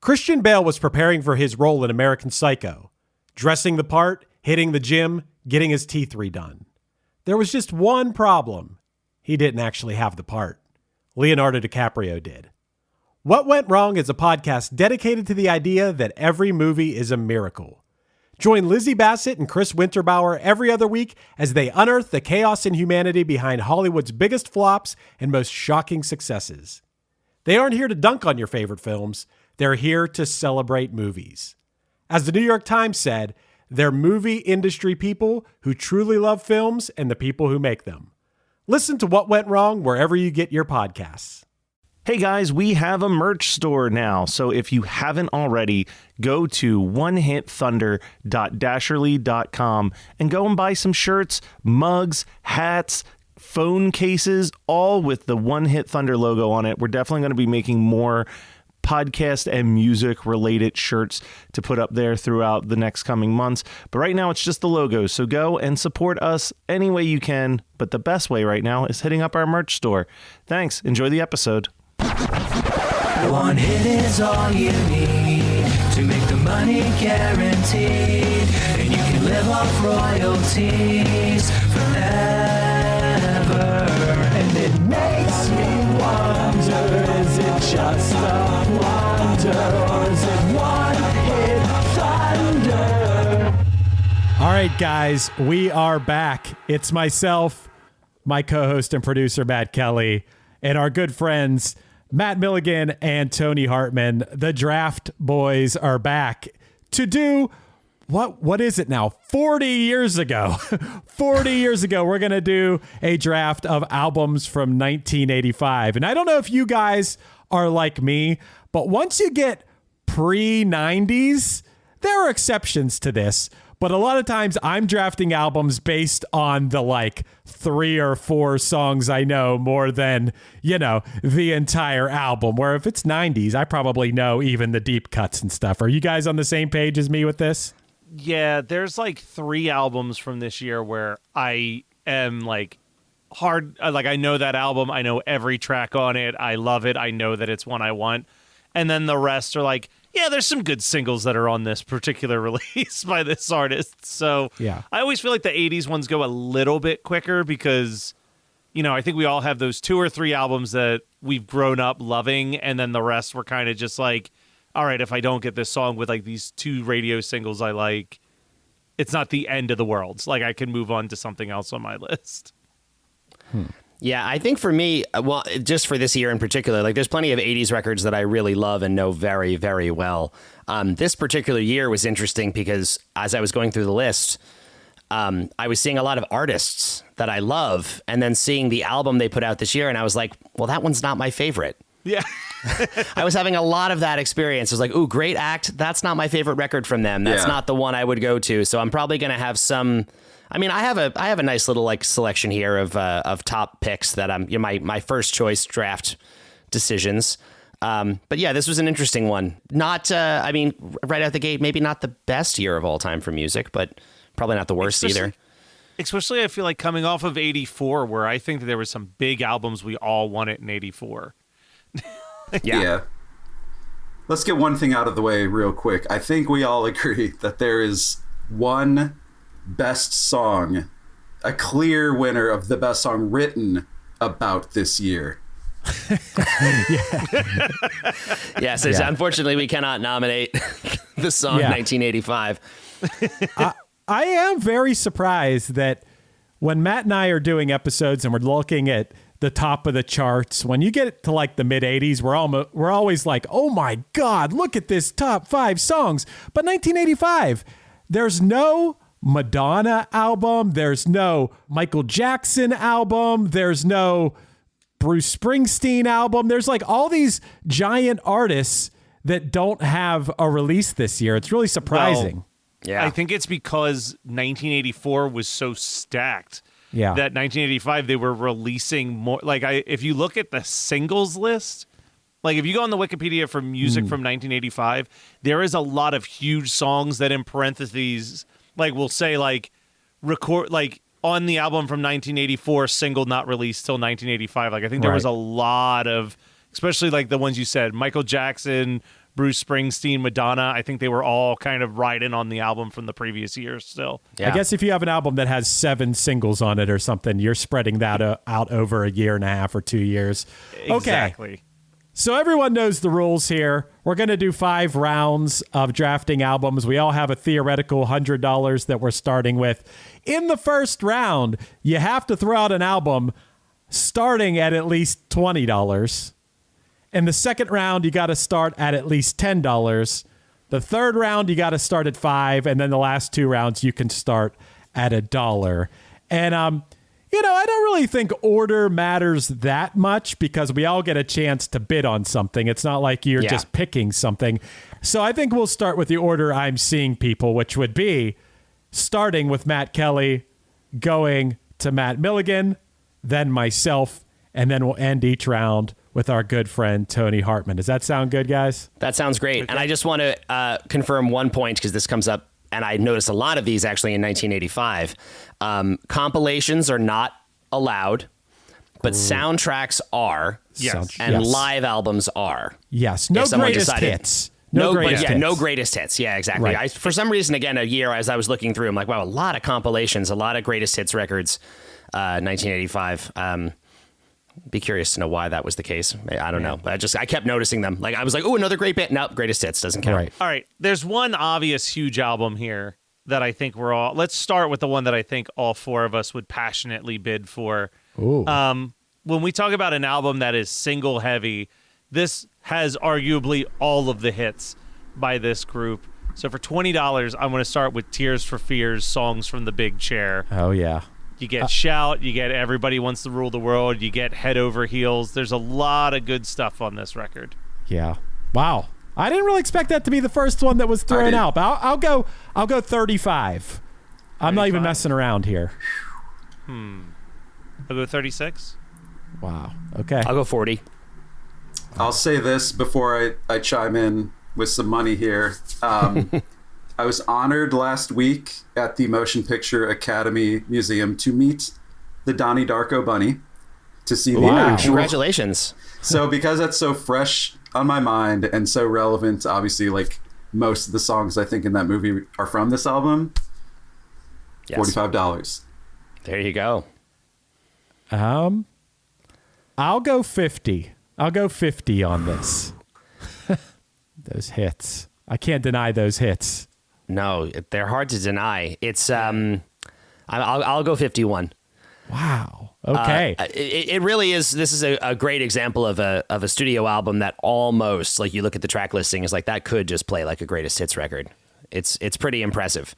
Christian Bale was preparing for his role in American Psycho, dressing the part, hitting the gym, getting his teeth redone. There was just one problem. He didn't actually have the part. Leonardo DiCaprio did. What Went Wrong is a podcast dedicated to the idea that every movie is a miracle. Join Lizzie Bassett and Chris Winterbauer every other week as they unearth the chaos and humanity behind Hollywood's biggest flops and most shocking successes. They aren't here to dunk on your favorite films. They're here to celebrate movies. As the New York Times said, they're movie industry people who truly love films and the people who make them. Listen to What Went Wrong wherever you get your podcasts. Hey guys, we have a merch store now, so if you haven't already, go to onehitthunder.dasherly.com and go and buy some shirts, mugs, hats, phone cases, all with the One Hit Thunder logo on it. We're definitely going to be making more podcast and music related shirts to put up there throughout the next coming months. But right now it's just the logo. So go and support us any way you can. But the best way right now is hitting up our merch store. Thanks. Enjoy the episode. One hit is all you need to make the money guaranteed. And you can live off royalties forever. And it makes me wonder, is it just a wonder, or is it one hit thunder? All right, guys, we are back. It's myself, my co-host and producer, Matt Kelly, and our good friends, Matt Milligan and Tony Hartman. The Draft Boys are back to do what is it now? 40 years ago. 40 years ago, we're going to do a draft of albums from 1985. And I don't know if you guys are like me, but once you get pre-90s, there are exceptions to this. But a lot of times I'm drafting albums based on the like 3 or 4 songs I know more than, the entire album. Where if it's 90s, I probably know even the deep cuts and stuff. Are you guys on the same page as me with this? Yeah, there's like 3 albums from this year where I am like I know that album. I know every track on it. I love it. I know that it's one I want. And then the rest are like, yeah, there's some good singles that are on this particular release by this artist. So yeah, I always feel like the 80s ones go a little bit quicker because, I think we all have those 2 or 3 albums that we've grown up loving. And then the rest were kind of just like, all right, if I don't get this song with like these 2 radio singles I like, it's not the end of the world. Like I can move on to something else on my list. Yeah, I think for me, well, just for this year in particular, like there's plenty of 80s records that I really love and know very, very well. This particular year was interesting because as I was going through the list, I was seeing a lot of artists that I love and then seeing the album they put out this year. And I was like, well, that one's not my favorite. Yeah. I was having a lot of that experience. I was like, ooh, great act. That's not my favorite record from them. That's not the one I would go to. So I'm probably going to have some... I mean, I have a nice little like selection here of top picks that I'm my first choice draft decisions. But yeah, this was an interesting one. Not right out the gate, maybe not the best year of all time for music, but probably not the worst either. Especially, I feel like coming off of 84, where I think that there were some big albums we all wanted in 84. Yeah. Let's get one thing out of the way real quick. I think we all agree that there is one best song, a clear winner of the best song written about this year. Yes, unfortunately we cannot nominate the song 1985. I am very surprised that when Matt and I are doing episodes and we're looking at the top of the charts, when you get to like the mid 80s, we're always like, oh my God, look at this top 5 songs. But 1985, there's no Madonna album, there's no Michael Jackson album, there's no Bruce Springsteen album. There's like all these giant artists that don't have a release this year. It's really surprising. Well, yeah, I think it's because 1984 was so stacked. Yeah, that 1985 they were releasing more. Like if you look at the singles list, like if you go on the Wikipedia for music from 1985, there is a lot of huge songs that in parentheses like we'll say like record like on the album from 1984, single not released till 1985. Like I think there was a lot of, especially like the ones you said, Michael Jackson, Bruce Springsteen, Madonna. I think they were all kind of riding on the album from the previous years still. Yeah. I guess if you have an album that has 7 singles on it or something, you're spreading that out over a year and a half or 2 years. Exactly. Okay. So everyone knows the rules here. We're going to do 5 rounds of drafting albums. We all have a theoretical $100 that we're starting with. In the first round, you have to throw out an album starting at least $20. In the second round, you got to start at least $10. The third round, you got to start at $5. And then the last 2 rounds, you can start at $1. And, I don't really think order matters that much because we all get a chance to bid on something. It's not like you're just picking something. So I think we'll start with the order I'm seeing people, which would be starting with Matt Kelly, going to Matt Milligan, then myself, and then we'll end each round with our good friend Tony Hartman. Does that sound good, guys? That sounds great. And I just want to confirm one point because this comes up, and I noticed a lot of these actually in 1985. Compilations are not allowed, but soundtracks are. Yes. And live albums are. Yes. No greatest hits. No greatest hits. Yeah, exactly. Right. For some reason, again, a year as I was looking through, I'm like, wow, a lot of compilations, a lot of greatest hits records, 1985. Be curious to know why that was the case. I don't know. But I kept noticing them. Like I was like, oh, another great band. Nope, greatest hits doesn't count. Right. All right. There's one obvious huge album here that I think let's start with the one that I think all 4 of us would passionately bid for. Ooh. When we talk about an album that is single heavy, this has arguably all of the hits by this group. So for $20, I'm going to start with Tears for Fears, Songs from the Big Chair. Oh, yeah. You get Shout, you get Everybody Wants to Rule the World, you get Head Over Heels. There's a lot of good stuff on this record. Yeah. Wow. I didn't really expect that to be the first one that was thrown out. But I'll go 35. I'm not even messing around here. I'll go 36. Wow. Okay. I'll go 40. I'll say this before I chime in with some money here. I was honored last week at the Motion Picture Academy Museum to meet the Donnie Darko Bunny to see the actual. Congratulations. So because that's so fresh on my mind and so relevant, obviously, like most of the songs I think in that movie are from this album. Yes. $45. There you go. I'll go 50. I'll go 50 on this. Those hits. I can't deny those hits. No, they're hard to deny. It's I'll go 51. Wow. Okay. It really is. This is a great example of a studio album that almost, like, you look at the track listing, is like that could just play like a greatest hits record. It's pretty impressive.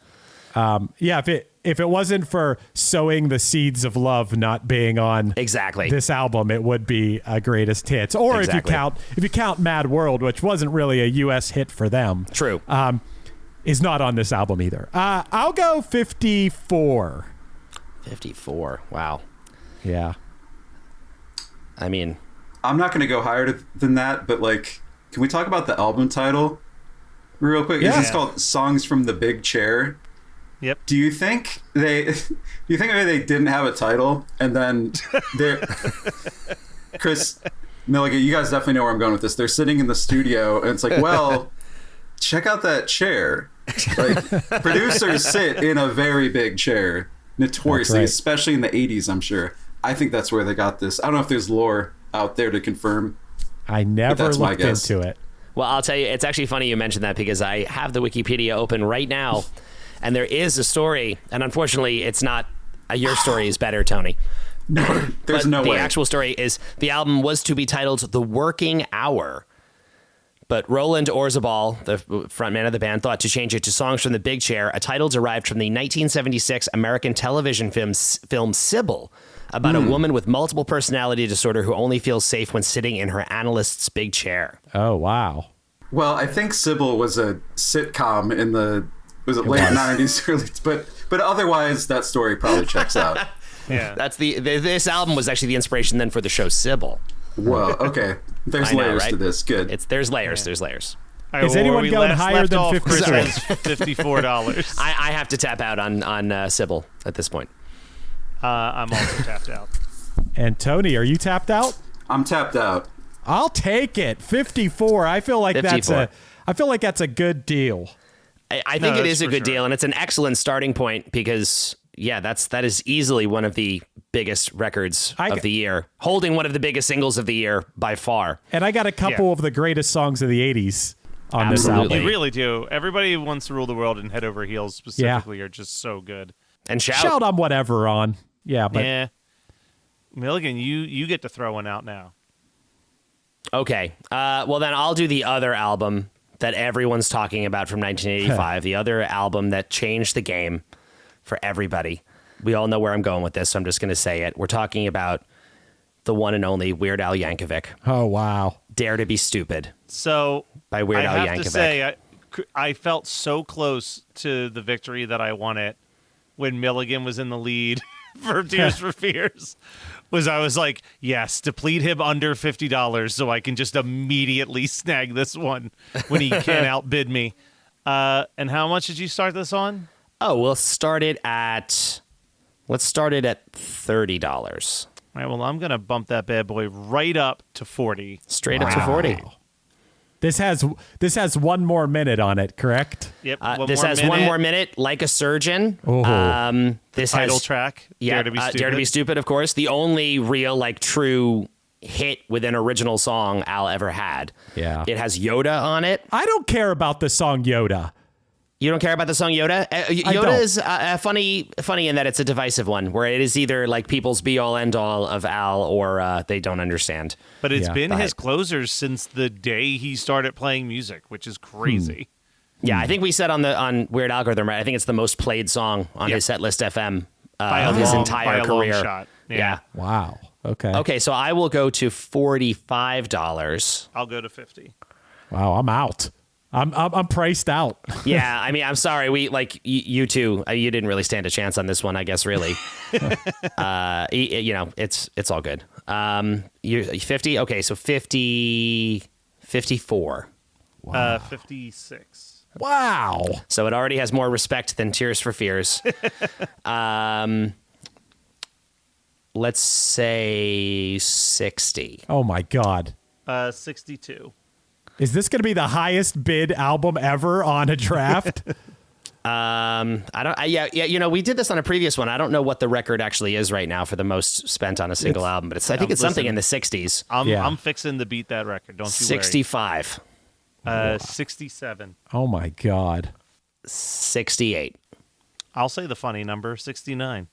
Yeah. If it wasn't for Sowing the Seeds of Love not being on this album, it would be a greatest hits. Or if you count Mad World, which wasn't really a U.S. hit for them. True. Is not on this album either. I'll go 54. 54. Wow. Yeah. I mean, I'm not going to go higher than that, but like, can we talk about the album title real quick? Yeah. It's called Songs from the Big Chair. Yep. Do you think maybe they didn't have a title and then Chris Milligan, you guys definitely know where I'm going with this. They're sitting in the studio and it's like, well, check out that chair. Like, producers sit in a very big chair, notoriously, right. especially in the 80s, I'm sure. I think that's where they got this. I don't know if there's lore out there to confirm. I never that's my looked guess. into it. well, I'll tell you, it's actually funny you mentioned that because I have the Wikipedia open right now, and there is a story, and unfortunately, it's not. Your story is better, Tony. No, there's no way. The actual story is the album was to be titled The Working Hour. But Roland Orzabal, the frontman of the band, thought to change it to Songs from the Big Chair, a title derived from the 1976 American television film Sybil, about a woman with multiple personality disorder who only feels safe when sitting in her analyst's big chair. Oh, wow. Well, I think Sybil was a sitcom in the late 90s, but otherwise that story probably checks out. Yeah, That's this album was actually the inspiration then for the show Sybil. Whoa, okay. There's I know, layers right? to this. Good. There's layers. There's layers. All right, Is well, anyone where we going left higher than off, 53? Chris has $54. I have to tap out on Sybil at this point. I'm also tapped out. And Tony, are you tapped out? I'm tapped out. I'll take it. 54. I feel like 54. that's a good deal. I think it is a good deal, and it's an excellent starting point because, that is easily one of the biggest records of the year, holding one of the biggest singles of the year by far. And I got a couple of the greatest songs of the 80s on this album. You really do. Everybody Wants to Rule the World and Head Over Heels specifically are just so good. And Shout on Whatever on. Yeah, but... Yeah. Milligan, you get to throw one out now. Okay. Well, then I'll do the other album that everyone's talking about from 1985, the other album that changed the game for everybody. We all know where I'm going with this, so I'm just going to say it. We're talking about the one and only Weird Al Yankovic. Oh, wow. Dare to Be Stupid. So by Weird Al Yankovic. I have to say, I felt so close to the victory that I won it when Milligan was in the lead for Tears for Fears. I was like, yes, deplete him under $50 so I can just immediately snag this one when he can't outbid me. And how much did you start this on? Oh, let's start it at $30. All right, well, I'm going to bump that bad boy right up to 40. Straight up to 40. This has one more minute on it, correct? Yep. This has one more minute, Like a Surgeon. Oh. This title has track. Yeah, Dare to Be Stupid. Dare to Be Stupid, of course. The only real, true hit with an original song Al ever had. Yeah. It has Yoda on it. I don't care about the song Yoda. You don't care about the song Yoda? Yoda is funny in that it's a divisive one, where it is either people's be-all, end-all of Al, or they don't understand. But it's been his closers since the day he started playing music, which is crazy. Yeah, I think we said on Weird Algorithm, right? I think it's the most played song on his Setlist FM of his entire career. Shot. Yeah. Wow. Okay. Okay, so I will go to $45. I'll go to 50. Wow, I'm out. I'm priced out. Yeah, I mean, I'm sorry. We you two. You didn't really stand a chance on this one, I guess. Really, it's all good. You 50. Okay, so 54. Wow. 56. Wow. So it already has more respect than Tears for Fears. Let's say 60. Oh my God. 62. Is this going to be the highest bid album ever on a draft? We did this on a previous one. I don't know what the record actually is right now for the most spent on a single album, but I think it's something in the 60s. I'm fixing to beat that record. Don't you 65. Worry. 67. Oh my God. 68. I'll say the funny number, 69.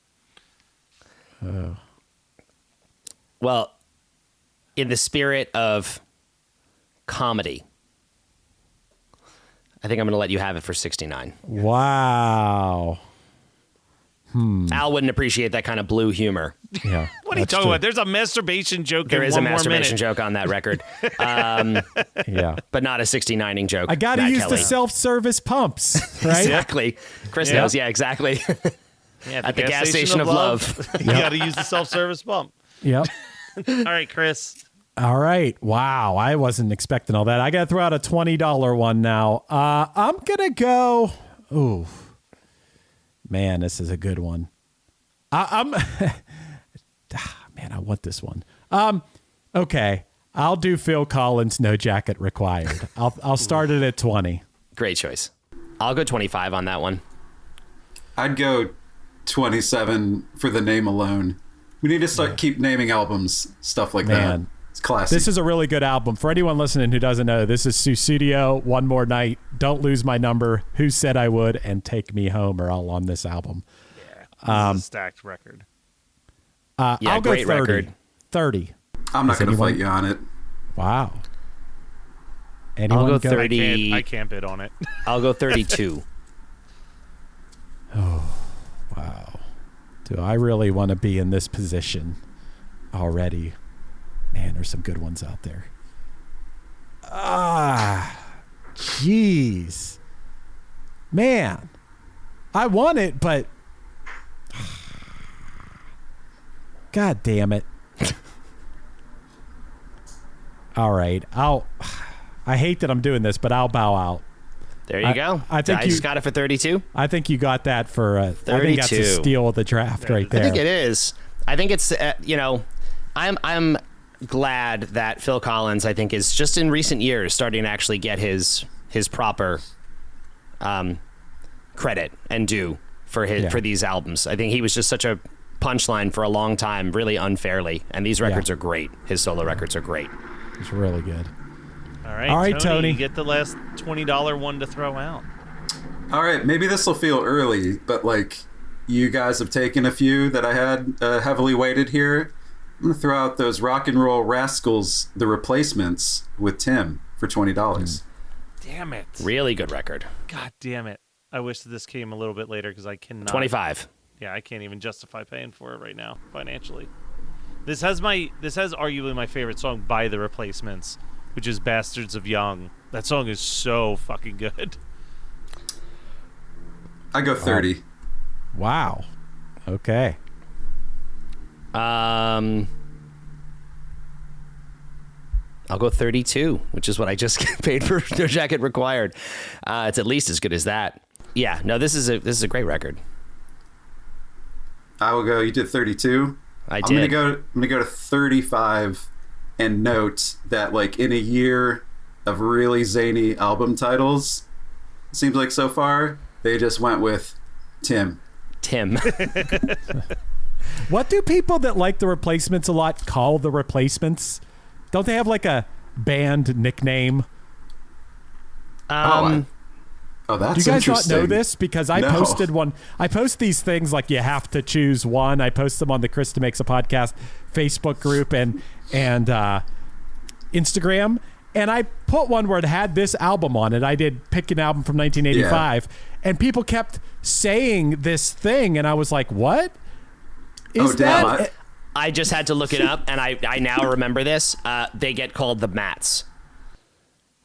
Well, in the spirit of comedy, I think I'm going to let you have it for 69. Wow. Al wouldn't appreciate that kind of blue humor. Yeah. What are you talking about? There's a masturbation joke. There is a masturbation minute. joke on that record. Yeah. But not a 69ing joke. I got to use Kelly. the self-service pumps, right? Exactly. Chris knows. Yeah, exactly. Yeah, At the gas station of love. You got to use the self-service pump. Yep. All right, Chris. All right. Wow. I wasn't expecting all that. I got to throw out a $20 one now. I'm going to go. Ooh. Man, this is a good one. Man, I want this one. Okay. I'll do Phil Collins, No Jacket Required. I'll start it at 20. Great choice. I'll go 25 on that one. I'd go 27 for the name alone. We need to keep naming albums, stuff like that. It's classic. This is a really good album. For anyone listening who doesn't know, this is Susudio, One More Night, Don't Lose My Number, Who Said I Would, and Take Me Home are all on this album. Yeah, this is a stacked record. I'll go great 30. record. 30. I'm not going to fight you on it. Wow. Anyone I'll go 30. I can't bid on it. I'll go 32. Oh, wow. Do I really want to be in this position already? Man, there's some good ones out there. Jeez. Man, I want it, but God damn it. All right. I hate that I'm doing this, but I'll bow out. There you go. I think I just got it for 32. I think you got that for 32. I think that's a steal of the draft right there. I think it is. I think it's I'm glad that Phil Collins, I think, is just in recent years starting to actually get his proper credit and due for these albums. I think he was just such a punchline for a long time, really unfairly. And these records are great. His solo records are great. It's really good. All right, Tony, you get the last $20 one to throw out. All right, maybe this will feel early, but like you guys have taken a few that I had heavily weighted here. I'm going to throw out those Rock and Roll Rascals, The Replacements with Tim for $20. Damn it. Really good record. God damn it. I wish this came a little bit later because I cannot. 25. Yeah, I can't even justify paying for it right now financially. This has arguably my favorite song by The Replacements, which is Bastards of Young. That song is so fucking good. I go 30. Wow. Okay. I'll go 32, which is what I just paid for No Jacket Required. It's at least as good as that. Yeah, no, this is a great record. I will go. You did 32. I'm gonna go to 35, and note that like in a year of really zany album titles, it seems like so far they just went with Tim. What do people that like The Replacements a lot call The Replacements? Don't they have like a band nickname? That's do you guys not know interesting. this? Because I posted one. I post these things like you have to choose one. I post them on the Krista Makes a Podcast Facebook group and Instagram. And I put one where it had this album on it. I did pick an album from 1985. And people kept saying this thing. And I was like, what? I just had to look it up. And I now remember this. They get called the Mats.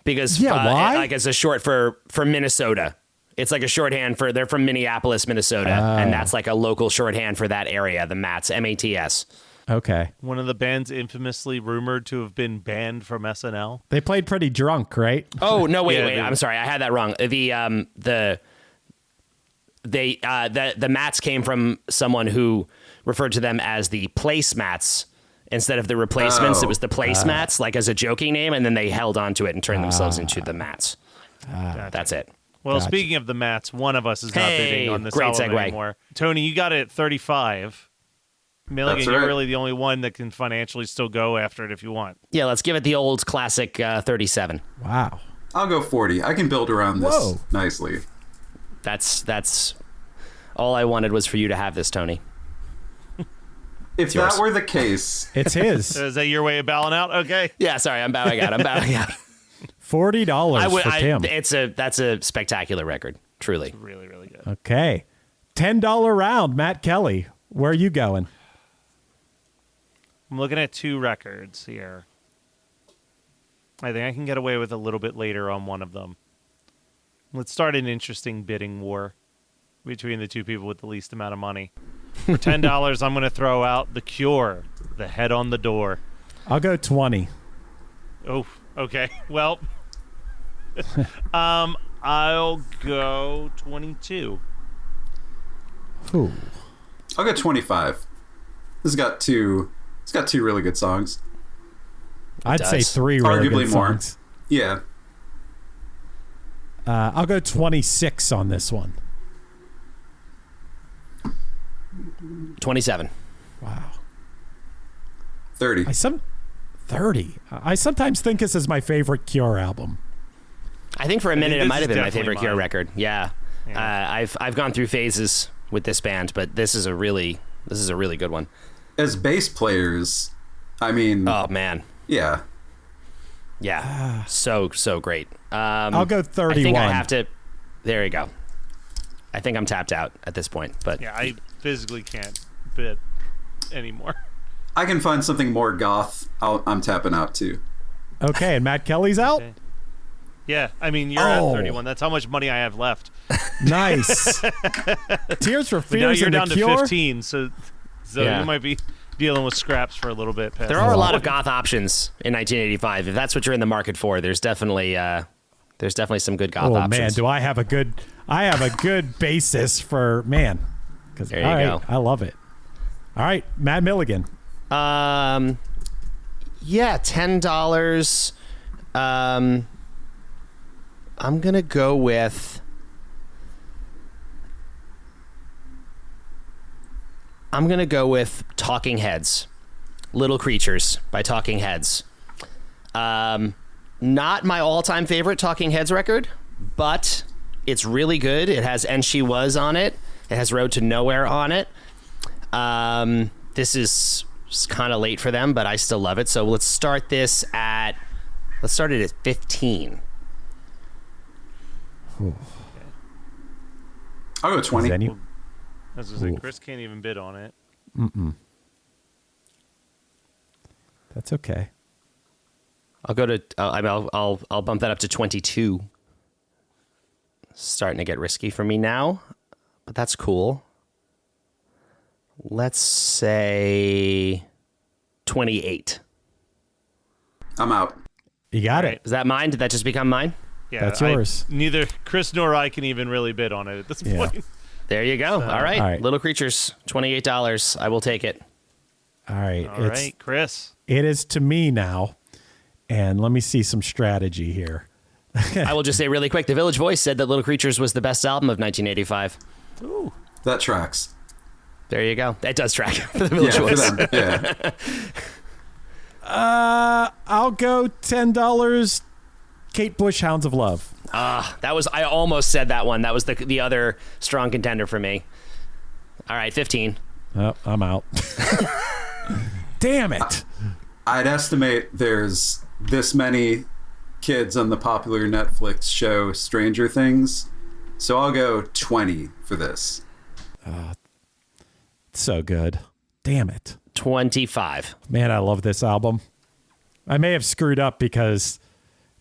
Because why? Like it's a short for Minnesota. It's like a shorthand for they're from Minneapolis, Minnesota, and that's like a local shorthand for that area. The Mats, MATS. Okay. One of the bands infamously rumored to have been banned from SNL. They played pretty drunk, right? Oh no! Wait! I'm sorry, I had that wrong. The Mats came from someone who referred to them as the placemats. Instead of The Replacements, it was the Placemats, like as a joking name, and then they held on to it and turned themselves into the Mats. That's it. Well, speaking of the Mats, one of us is not bidding on this great album segue. anymore. Tony, you got it at 35. Milligan, That's you're right. really the only one that can financially still go after it if you want. Yeah, let's give it the old classic 37. Wow. I'll go 40. I can build around this Whoa. nicely. That's all I wanted was for you to have this, Tony. If yours. that were the case, It's his. Is that your way of bowing out? Okay. Yeah, sorry, I'm bowing out. $40 for Tim. That's a spectacular record, truly. Really, really good. Okay. $10 round, Matt Kelly. Where are you going? I'm looking at two records here. I think I can get away with a little bit later on one of them. Let's start an interesting bidding war between the two people with the least amount of money. For $10, I'm going to throw out The Cure, The Head on the Door. I'll go 20. Oh, okay. Well, I'll go 22. Ooh. I'll go 25. This has got two. It's got two really good songs. I'd say does. 3 really Arguably good more. songs. Yeah. I'll go 26 on this one. 27. Wow. 30. 30. I sometimes think this is my favorite Cure album. I think for a minute it this might is have been my definitely favorite Cure mine. record. Yeah. I've gone through phases with this band, but this is a really good one. As bass players, I mean, Oh man. yeah. Yeah. So great. I'll go 31. I think I have to. There you go. I think I'm tapped out at this point, but Yeah, I physically can't bid anymore. I can find something more goth. I'm tapping out too. Okay, and Matt Kelly's out? Okay. Yeah, I mean, you're at 31. That's how much money I have left. Nice. Tears for But now Fears you're and down The to Cure? 15, so Yeah. you might be dealing with scraps for a little bit. Past there are a that. lot of goth options in 1985. If that's what you're in the market for, there's definitely some good goth Oh options. man, do I have a good basis for man. Cuz There you go. I love it. All right, Matt Milligan. Yeah, $10. I'm gonna go with. Talking Heads, Little Creatures by Talking Heads. Not my all-time favorite Talking Heads record, but it's really good. It has And She Was on it. It has Road to Nowhere on it. This is kind of late for them, but I still love it. So let's start it at 15. I'll go 20. Any- I was gonna say, Chris can't even bid on it. That's okay. I'll go to. I'll bump that up to 22. Starting to get risky for me now, but that's cool. Let's say 28. I'm out. You got All right. it. Is that mine? Did that just become mine? Yeah, That's yours. Neither Chris nor I can even really bid on it at this Yeah. point. There you go. All right. All right. Little Creatures, $28. I will take it. All right. All right, Chris. It is to me now. And let me see some strategy here. I will just say really quick, The Village Voice said that Little Creatures was the best album of 1985. Ooh. That tracks. There you go. That does track for The Village Yeah, for Voice. them. Yeah. I'll go $10. Kate Bush, Hounds of Love. I almost said that one. That was the other strong contender for me. All right, 15. Oh, I'm out. Damn it. I'd estimate there's this many kids on the popular Netflix show Stranger Things. So I'll go 20 for this. So good. Damn it. 25. Man, I love this album. I may have screwed up because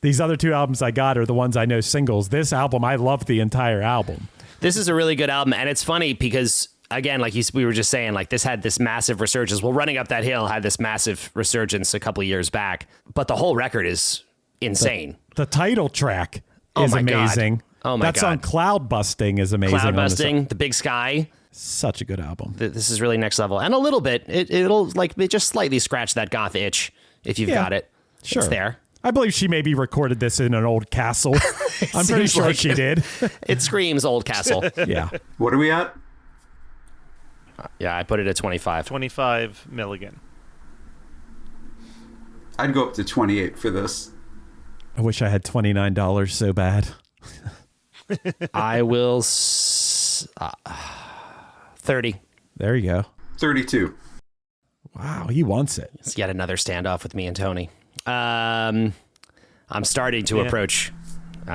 these other two albums I got are the ones I know singles. This album, I love the entire album. This is a really good album, and it's funny because, again, like we were just saying, like this had this massive resurgence. Well, Running Up That Hill had this massive resurgence a couple of years back, but the whole record is insane. The title track Oh is my God. amazing. Oh my that song God. Cloud Busting is amazing. Cloud on this- Busting, The Big Sky. Such a good album. This is really next level, and a little bit. It'll like it just slightly scratch that goth itch if you've Yeah, got it. Sure. It's there. I believe she maybe recorded this in an old castle. I'm pretty seems sure like she it. did. It screams Old Castle. Yeah. What are we at? Yeah, I put it at 25. 25 Milligan. I'd go up to 28 for this. I wish I had $29 so bad. I will 30. There you go. 32. Wow, he wants it. It's yet another standoff with me and Tony. I'm starting to approach.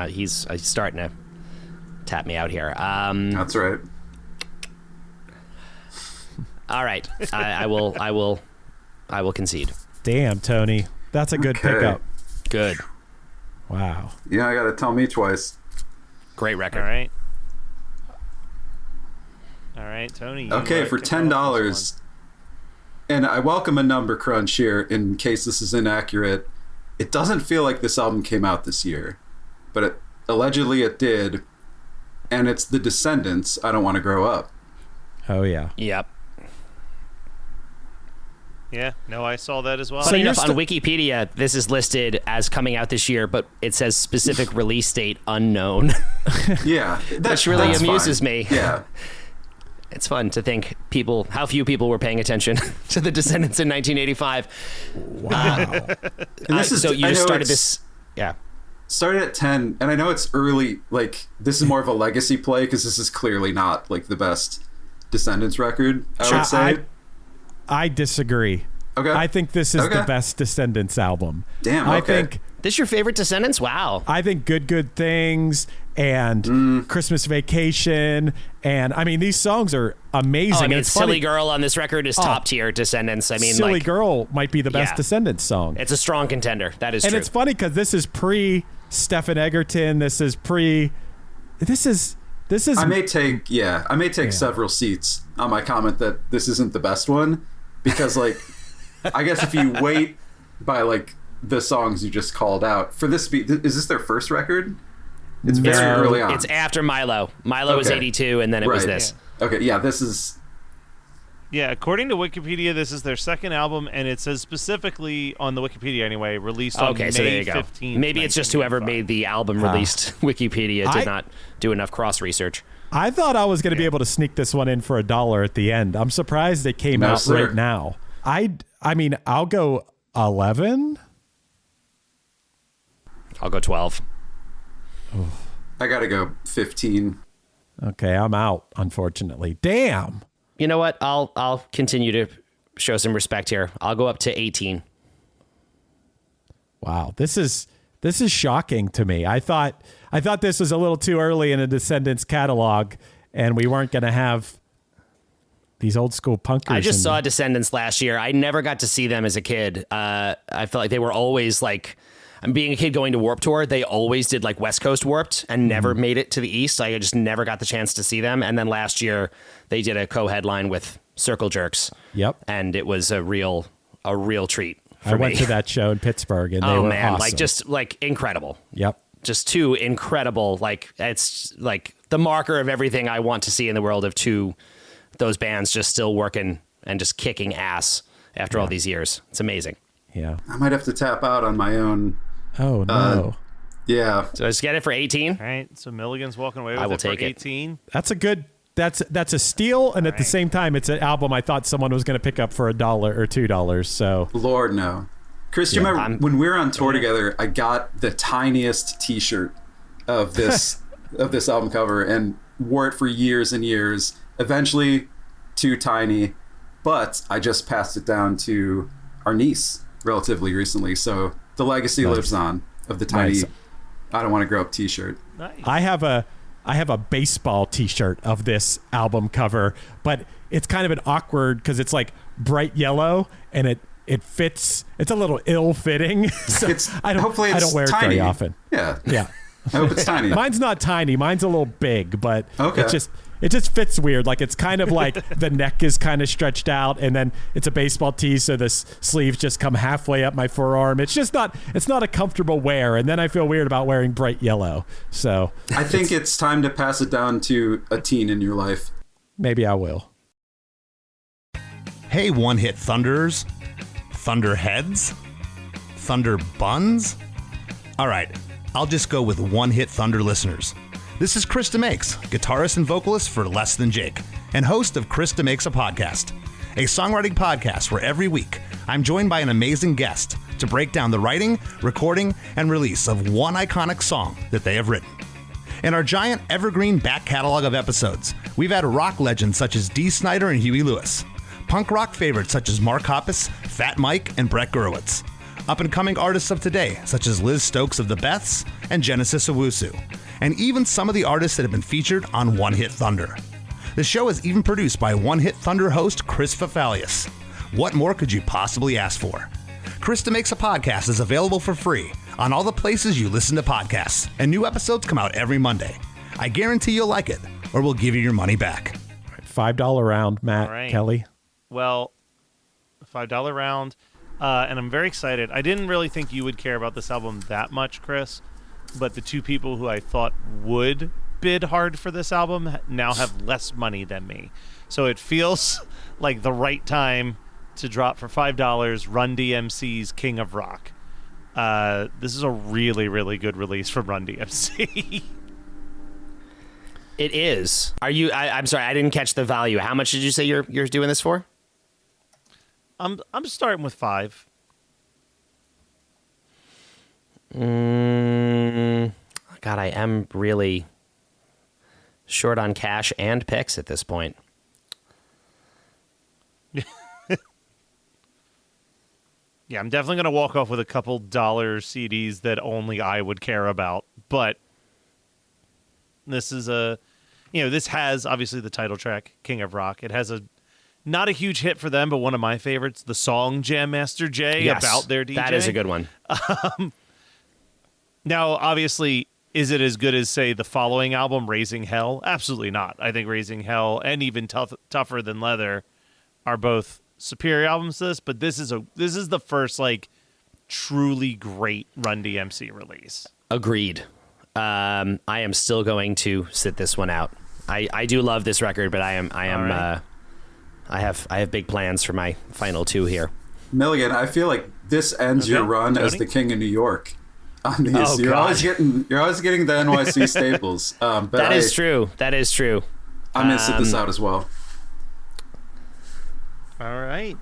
He's starting to tap me out here. That's right. All right, I will concede. Damn, Tony. That's a good Okay. pickup. Good, Wow. Yeah, I got to tell me twice. great record. All right. All right, Tony. you, Okay, for kick off this $10, and I welcome a number crunch here in case this is inaccurate. It doesn't feel like this album came out this year, but allegedly it did, and it's The Descendants, I Don't Want to Grow Up. Oh, yeah. Yep. Yeah, no, I saw that as well. Funny you're enough, on Wikipedia, this is listed as coming out this year, but it says specific release date unknown. Yeah, Which really that's amuses fine. me. Yeah, It's fun to think how few people were paying attention to the Descendants in 1985. Wow. and this is So you I just know started it's- this. Yeah. started at 10, and I know it's early. Like, this is more of a legacy play because this is clearly not like the best Descendants record, I would say. I disagree. Okay. I think this is the Okay. best Descendants album. Damn, I okay. think This your favorite Descendants? Wow. Good Things and Christmas Vacation, and I mean these songs are amazing. Oh, I mean, And it's Silly funny, Girl on this record is top tier Descendants. I mean, Silly like, Girl might be the best Yeah. Descendants song. it's a strong contender. That is And true. it's funny because this is pre Stephen Egerton. This is I may take several seats on my comment that this isn't the best one because, like, I guess if you wait by like the songs you just called out for this, is this their first record? It's very No. early on. It's after Milo. Milo was Okay. 82, and then it was Right. this. Okay, yeah, this is. Yeah, according to Wikipedia, this is their second album, and it says specifically on the Wikipedia anyway, released on May so there you go. 15th. Maybe it's just whoever made the album released Wikipedia did not do enough cross research. I thought I was going to be able to sneak this one in for $1 at the end. I'm surprised it came out right now. I mean, I'll go 11. I'll go 12. I got to go 15. Okay, I'm out, unfortunately. Damn. You know what? I'll continue to show some respect here. I'll go up to 18. Wow, this is shocking to me. I thought this was a little too early in a Descendants catalog, and we weren't going to have these old school punkers. I just saw Descendants last year. I never got to see them as a kid. I felt like they were always like, being a kid going to Warped Tour, they always did like West Coast Warped and never made it to the East. I just never got the chance to see them. And then last year they did a co-headline with Circle Jerks. Yep. And it was a real treat for I me. went to that show in Pittsburgh, and they were awesome. like just like incredible. Yep. Just two incredible, like it's like the marker of everything I want to see in the world of those bands just still working and just kicking ass after all these years. It's amazing. Yeah. I might have to tap out on my own. Oh no. Yeah. So let's get it for 18. All right, so Milligan's walking away with I will it for take it. 18. That's a good. That's a steal, and at the same time, it's an album I thought someone was going to pick up for $1 or $2. So Lord, no. Chris, you remember when we were on tour together, I got the tiniest T-shirt of this of this album cover and wore it for years and years. Eventually, too tiny, but I just passed it down to our niece relatively recently. So the legacy lives on of the tiny, I don't want to grow up T-shirt. Nice. I have a baseball T-shirt of this album cover, but it's kind of an awkward because it's like bright yellow and it fits. It's a little ill-fitting. So I don't wear it very often. Yeah. Yeah. I hope it's tiny. Mine's not tiny. Mine's a little big, but Okay. it just fits weird. Like it's kind of like the neck is kind of stretched out, and then it's a baseball tee, so the sleeves just come halfway up my forearm. It's just not. It's not a comfortable wear, and then I feel weird about wearing bright yellow. So I think it's time to pass it down to a teen in your life. maybe I will. Hey, one-hit thunderers, thunderheads, thunder buns. All right, I'll just go with one-hit thunder listeners. This is Chris DeMakes, guitarist and vocalist for Less Than Jake, and host of Chris DeMakes a Podcast, a songwriting podcast where every week I'm joined by an amazing guest to break down the writing, recording, and release of one iconic song that they have written. In our giant evergreen back catalog of episodes, we've had rock legends such as Dee Snider and Huey Lewis, punk rock favorites such as Mark Hoppus, Fat Mike, and Brett Gurewitz, up-and-coming artists of today such as Liz Stokes of the Beths and Genesis Owusu, and even some of the artists that have been featured on One Hit Thunder. The show is even produced by One Hit Thunder host Chris Fafalius. What more could you possibly ask for? Chris DeMakes a Podcast is available for free on all the places you listen to podcasts, and new episodes come out every Monday. I guarantee you'll like it, or we'll give you your money back. $5 round, Matt, All right. Kelly. Well, $5 round, and I'm very excited. I didn't really think you would care about this album that much, Chris, but the two people who I thought would bid hard for this album now have less money than me. So it feels like the right time to drop for $5 Run DMC's King of Rock. This is a really, really good release from Run DMC. It is. Are you? I'm sorry, I didn't catch the value. How much did you say you're doing this for? I'm starting with 5. God, I am really short on cash and picks at this point. Yeah, I'm definitely going to walk off with a couple dollar CDs that only I would care about. But this is this has obviously the title track, King of Rock. It has not a huge hit for them, but one of my favorites, the song Jam Master Jay about their DJ. That is a good one. Now, obviously, is it as good as, say, the following album, Raising Hell? Absolutely not. I think Raising Hell and even Tougher Than Leather are both superior albums to this, but this is the first like truly great Run DMC release. Agreed. I am still going to sit this one out. I do love this record, but I'm I have big plans for my final 2 here. Milligan, I feel like this ends your run as the king of New York. On these, Oh, you're God. always getting the NYC staples. But That is true. That is true. I'm gonna sit this out as well. All right.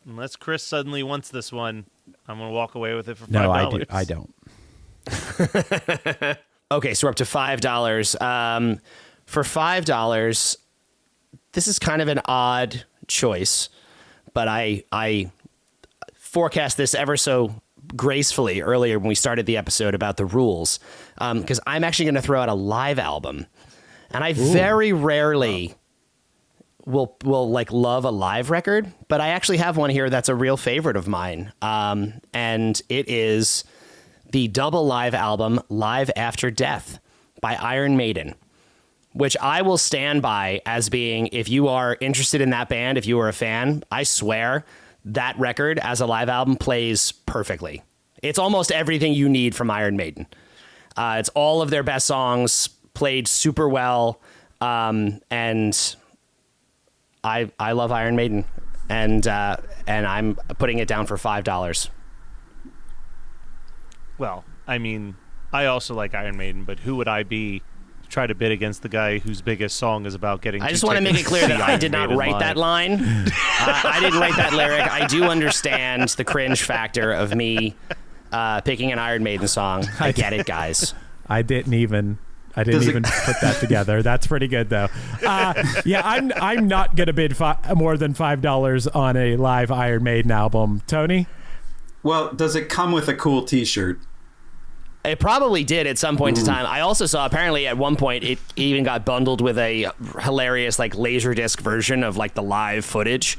Unless Chris suddenly wants this one, I'm going to walk away with it for $5. No, I don't. Okay, so we're up to $5. For $5, this is kind of an odd choice, but I forecast this ever so gracefully earlier when we started the episode about the rules, because I'm actually going to throw out a live album, and I very rarely will like love a live record, but I actually have one here that's a real favorite of mine, and it is the double live album Live After Death by Iron Maiden, which I will stand by as being, if you are interested in that band, if you are a fan, I swear that record as a live album plays perfectly. It's almost everything you need from Iron Maiden. It's all of their best songs played super well, and I love Iron Maiden, and I'm putting it down for $5. Well, I mean, I also like Iron Maiden, but who would I be to try to bid against the guy whose biggest song is about getting I two just want to make it tickets clear to that see I Iron did not Maiden write live. that line. I didn't write that lyric. I do understand the cringe factor of me picking an Iron Maiden song. I get it, guys. I didn't even put that together. That's pretty good though. Yeah, I'm not gonna bid more than $5 on a live Iron Maiden album. Tony? Well, does it come with a cool T-shirt? It probably did at some point in time. I also saw apparently at one point it even got bundled with a hilarious like Laserdisc version of like the live footage.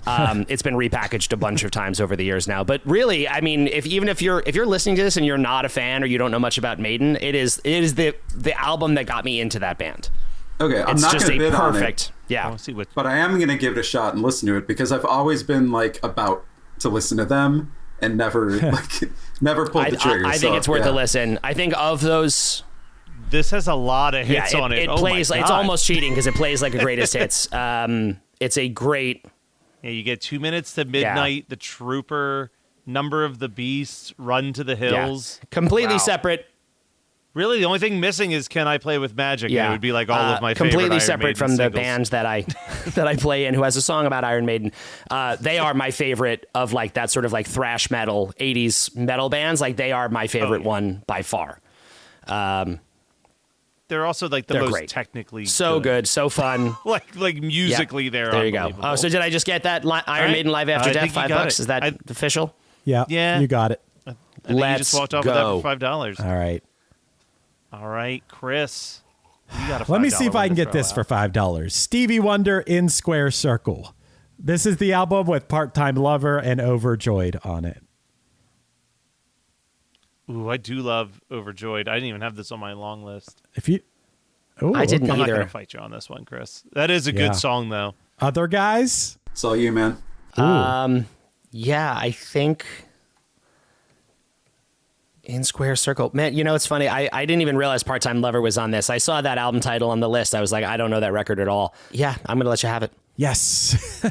It's been repackaged a bunch of times over the years now. But really, I mean, if you're listening to this and you're not a fan or you don't know much about Maiden, it is the album that got me into that band. Okay, I'm It's not just going to a bid on it, perfect. I Yeah. want to see what. but I am going to give it a shot and listen to it because I've always been like about to listen to them and never pulled the trigger. I think it's worth a listen. I think of those. This has a lot of hits on it. It Oh plays. my It's God. almost cheating because it plays like a greatest hits. It's a great. Yeah, you get 2 minutes to midnight. The Trooper, Number of the Beast, Run to the Hills. Completely Wow. separate. Really, the only thing missing is Can I Play with Magic? Yeah, And it would be like all of my favorite completely Iron separate Maiden from the singles. band that I that I play in, who has a song about Iron Maiden. They are my favorite of like that sort of like thrash metal 80s metal bands. Like they are my favorite one by far. They're also like the They're most great. technically So good, so fun. like musically, Yeah, they're there you go. unbelievable. Oh, so did I just get that Iron right. Maiden Live After I Death? think you got $5? it. Is that official? Yeah. Yeah. You got it. I think you just walked off go. with that for $5. All right. All right, Chris. You got a Let me $5 see if I can one to get this throw for out. $5. Stevie Wonder in Square Circle. This is the album with Part-Time Lover and Overjoyed on it. Ooh, I do love Overjoyed. I didn't even have this on my long list. If you, oh, I didn't I'm not either. going to fight you on this one, Chris. That is a Yeah. good song, though. Other guys? It's all you, man. Yeah, I think in Square Circle. Man, you know, it's funny. I didn't even realize Part-Time Lover was on this. I saw that album title on the list. I was like, I don't know that record at all. Yeah, I'm going to let you have it. Yes. Well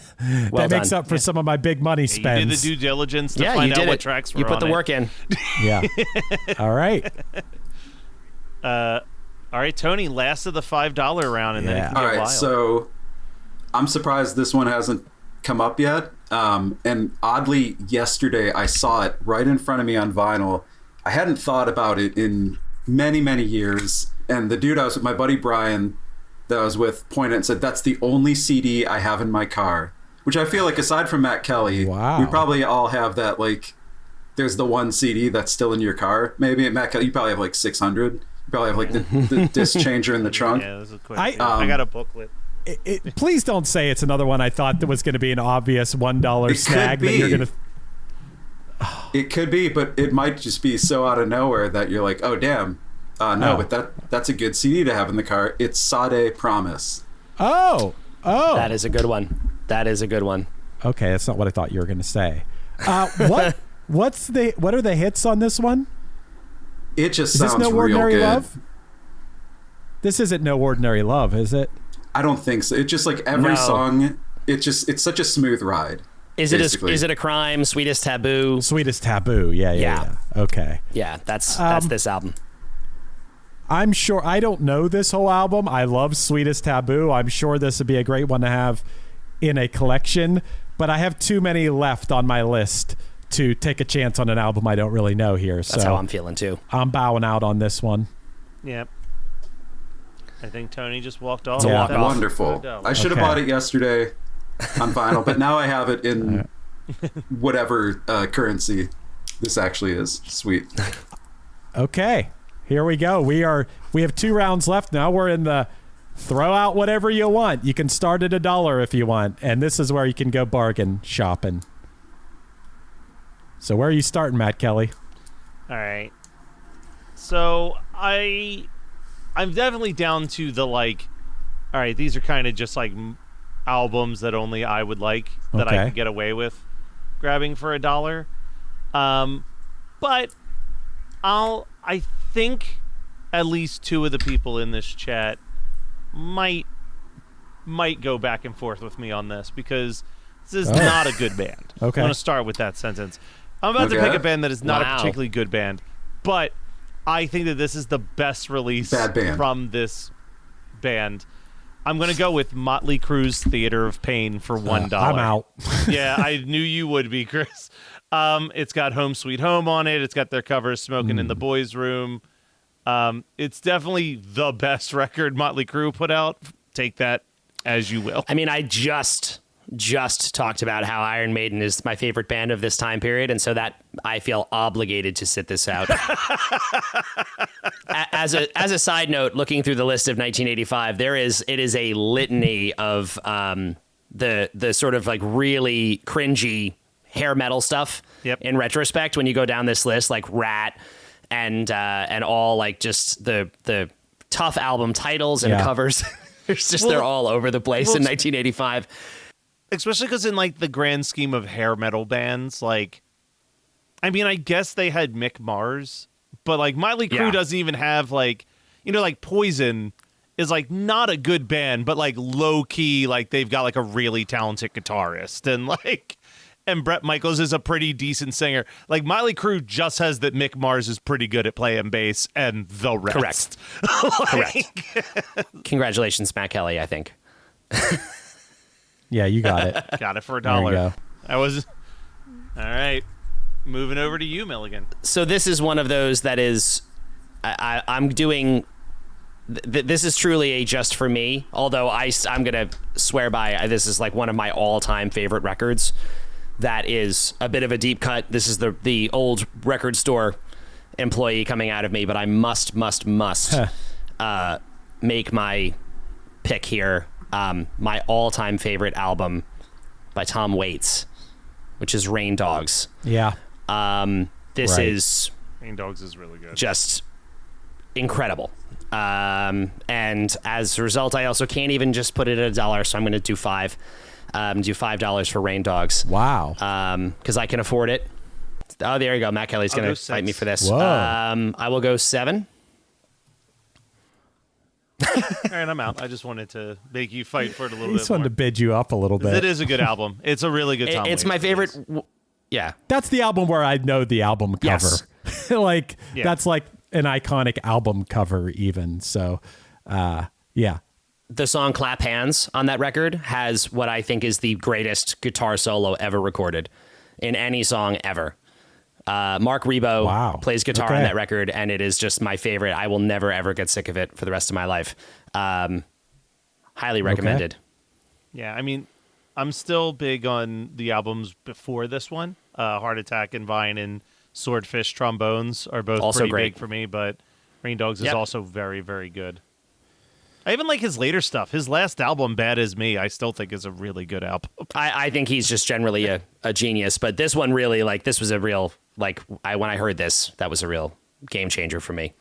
that makes done. up for some of my big money You spends. did the due diligence to Yeah, find you out did what it. tracks were You put on the it. work in. Yeah. All right. All right, Tony, last of the $5 round, and then it Yeah. can All get right, wild. so I'm surprised this one hasn't come up yet. And oddly, yesterday I saw it right in front of me on vinyl. I hadn't thought about it in many, many years. And the dude I was with, my buddy Brian, that I was with, pointed and said, "That's the only CD I have in my car." Which I feel like, aside from Matt Kelly, Wow. we probably all have that, like, there's the one CD that's still in your car. Maybe Matt Kelly, you probably have like 600. You probably have like the disc changer in the trunk. Yeah, this is quick. I- I got a booklet. Please don't say it's another one I thought that was going to be an obvious $1 It snag could that you're be. going to. It could be, but it might just be so out of nowhere that you're like, oh, damn. No, Oh. but that's a good CD to have in the car. It's Sade Promise. Oh. That is a good one. That is a good one. Okay, that's not what I thought you were going to say. What are the hits on this one? It just Is this sounds No real Ordinary good. Love? This isn't No Ordinary Love, is it? I don't think so. It's just like every No. song it's such a smooth ride. Is it a crime? Sweetest Taboo? Sweetest Taboo. Yeah. Okay. Yeah, that's this album. I'm sure I don't know this whole album. I love Sweetest Taboo. I'm sure this would be a great one to have in a collection, but I have too many left on my list to take a chance on an album I don't really know here. That's how I'm feeling too. I'm bowing out on this one. Yep. I think Tony just walked off. Yeah. Wonderful. I should have bought it yesterday on vinyl, but now I have it in whatever currency this actually is. Sweet. Okay, here we go. We have 2 rounds left now. We're in the throw out whatever you want. You can start at $1 if you want, and this is where you can go bargain shopping. So where are you starting, Matt Kelly? All right. So I'm definitely down to the like. All right, these are kind of just like albums that only I would like that I could get away with grabbing for $1. But I think at least 2 of the people in this chat might go back and forth with me on this because this is not a good band. Okay. I'm going to start with that sentence. I'm about to pick a band that is not a particularly good band, but I think that this is the best release from this band. I'm going to go with Motley Crue's Theater of Pain for $1. I'm out. Yeah, I knew you would be, Chris. It's got Home Sweet Home on it. It's got their cover Smoking in the Boys' Room. It's definitely the best record Motley Crue put out. Take that as you will. I mean, I just talked about how Iron Maiden is my favorite band of this time period, and so that I feel obligated to sit this out. As a side note, looking through the list of 1985, it is a litany of the sort of like really cringy hair metal stuff. Yep. In retrospect, when you go down this list, like Rat and all like just the tough album titles and covers. It's just they're all over the place in 1985. Especially because in like the grand scheme of hair metal bands, like, I mean, I guess they had Mick Mars, but like Motley Crue doesn't even have like, like Poison is like not a good band, but like low key, like they've got like a really talented guitarist and Bret Michaels is a pretty decent singer. Like Motley Crue just has that Mick Mars is pretty good at playing bass and the rest. Correct. Congratulations, Matt Kelly, I think. Yeah, you got it. Got it for $1. There you go. All right. Moving over to you, Milligan. So this is one of those that is, I'm doing. This is truly a just for me. Although I'm gonna swear by this is like one of my all-time favorite records. That is a bit of a deep cut. This is the old record store employee coming out of me, but I must make my pick here. My all-time favorite album by Tom Waits, which is Rain Dogs. Yeah. This is Rain Dogs is really good. Just incredible. And as a result, I also can't even just put it at $1, so I'm going to do $5. Do $5 for Rain Dogs. Wow. Because I can afford it. Oh, there you go. Matt Kelly's going to fight me for this. Whoa. I will go 7. All right, I'm out. I just wanted to make you fight for it a little bit. Just wanted to bid you up a little bit. It is a good album. It's a really good Tom It's Waits my favorite. release. Yeah. That's the album where I know the album cover. Yes. That's like an iconic album cover even. So, yeah. The song Clap Hands on that record has what I think is the greatest guitar solo ever recorded in any song ever. Mark Rebo plays guitar on that record, and it is just my favorite. I will never, ever get sick of it for the rest of my life. Highly recommended. Yeah, I mean, I'm still big on the albums before this one. Heart Attack and Vine and Swordfish Trombones are both also pretty great big for me, but Rain Dogs is also very, very good. I even like his later stuff. His last album, Bad As Me, I still think is a really good album. I think he's just generally a genius, but this one really, like, this was a real, like, when I heard this, that was a real game changer for me.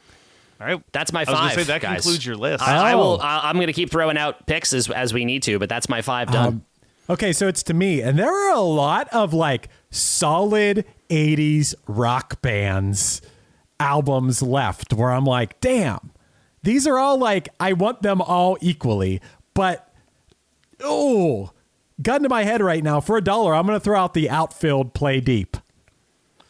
All right. That's my 5, I was going to say, that guys. concludes your list. I'm going to keep throwing out picks as we need to, but that's my 5 done. Okay, so it's to me, and there are a lot of like solid 80s rock bands albums left where I'm like, damn, these are all like, I want them all equally, but gun to my head right now, for $1, I'm going to throw out the Outfield Play Deep.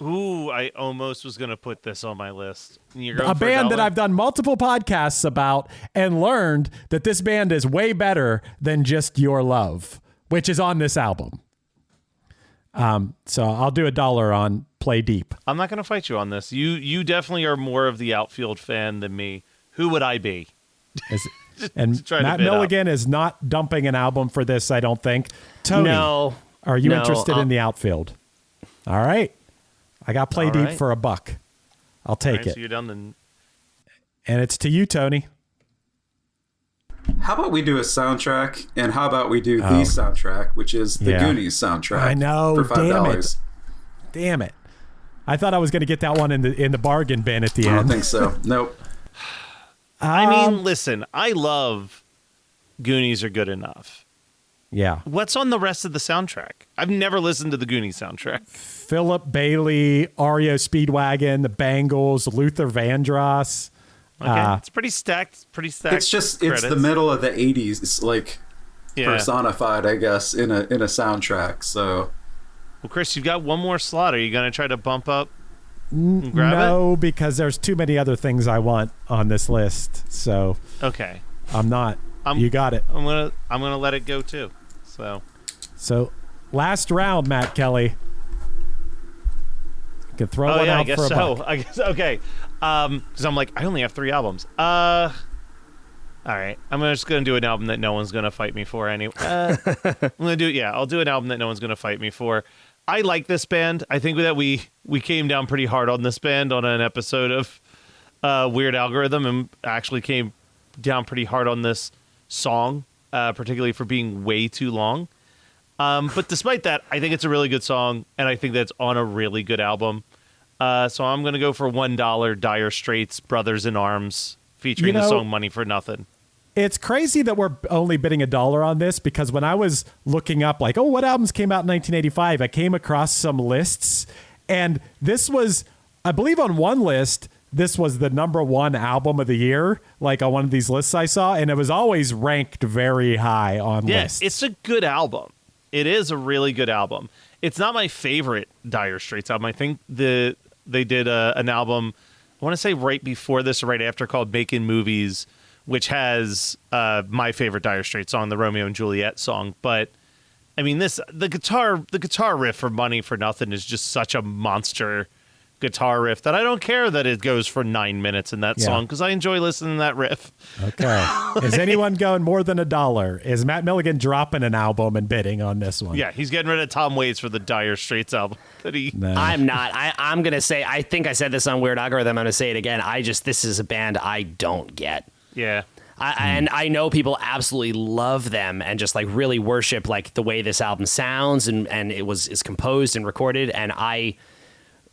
Ooh, I almost was going to put this on my list. A band that I've done multiple podcasts about and learned that this band is way better than just Your Love, which is on this album. So I'll do $1 on Play Deep. I'm not going to fight you on this. You definitely are more of the Outfield fan than me. Who would I be? And Matt Milligan is not dumping an album for this, I don't think. Tony, are you interested in the Outfield? All right. I got Play Deep for $1. I'll take it. So you're done then. And it's to you, Tony. How about we do a soundtrack, and how about we do the soundtrack, which is the Goonies soundtrack? I know. For $5. Damn it. I thought I was going to get that one in the bargain bin at the end. I don't think so. Nope. I mean, listen, I love Goonies Are Good Enough. Yeah. What's on the rest of the soundtrack? I've never listened to the Goonies soundtrack. Philip Bailey, REO Speedwagon, the Bangles, Luther Vandross. Okay, it's pretty stacked. It's just credits. It's the middle of the '80s. It's like personified, I guess, in a soundtrack. So, well, Chris, you've got one more slot. Are you going to try to bump up and grab it? No, because there's too many other things I want on this list. So okay, I'm not. You got it. I'm gonna let it go too. So last round, Matt Kelly. You can throw one out for $1. I guess okay. Because I'm like, I only have 3 albums. All right. I'm just gonna do an album that no one's gonna fight me for anyway. I'm gonna do I'll do an album that no one's gonna fight me for. I like this band. I think that we came down pretty hard on this band on an episode of Weird Algorithm, and actually came down pretty hard on this song, particularly for being way too long. But despite that, I think it's a really good song, and I think that's on a really good album. So I'm going to go for $1, Dire Straits, Brothers in Arms, featuring the song Money for Nothing. It's crazy that we're only bidding $1 on this, because when I was looking up, like, what albums came out in 1985, I came across some lists, and this was, I believe on one list, this was the #1 album of the year, like on one of these lists I saw, and it was always ranked very high on lists. It's a good album. It is a really good album. It's not my favorite Dire Straits album. I think they did an album, I want to say right before this or right after, called Making Movies, which has my favorite Dire Straits song, the Romeo and Juliet song. But I mean, the guitar riff for Money for Nothing is just such a monster guitar riff that I don't care that it goes for 9 minutes in that song, because I enjoy listening to that riff. Okay. Is anyone going more than $1? Is Matt Milligan dropping an album and bidding on this one? Yeah, he's getting rid of Tom Waits for the Dire Straits album. No. I'm not. I'm going to say, I think I said this on Weird Algorithm. I'm going to say it again. This is a band I don't get. Yeah. And I know people absolutely love them and just like really worship like the way this album sounds and is composed and recorded. And I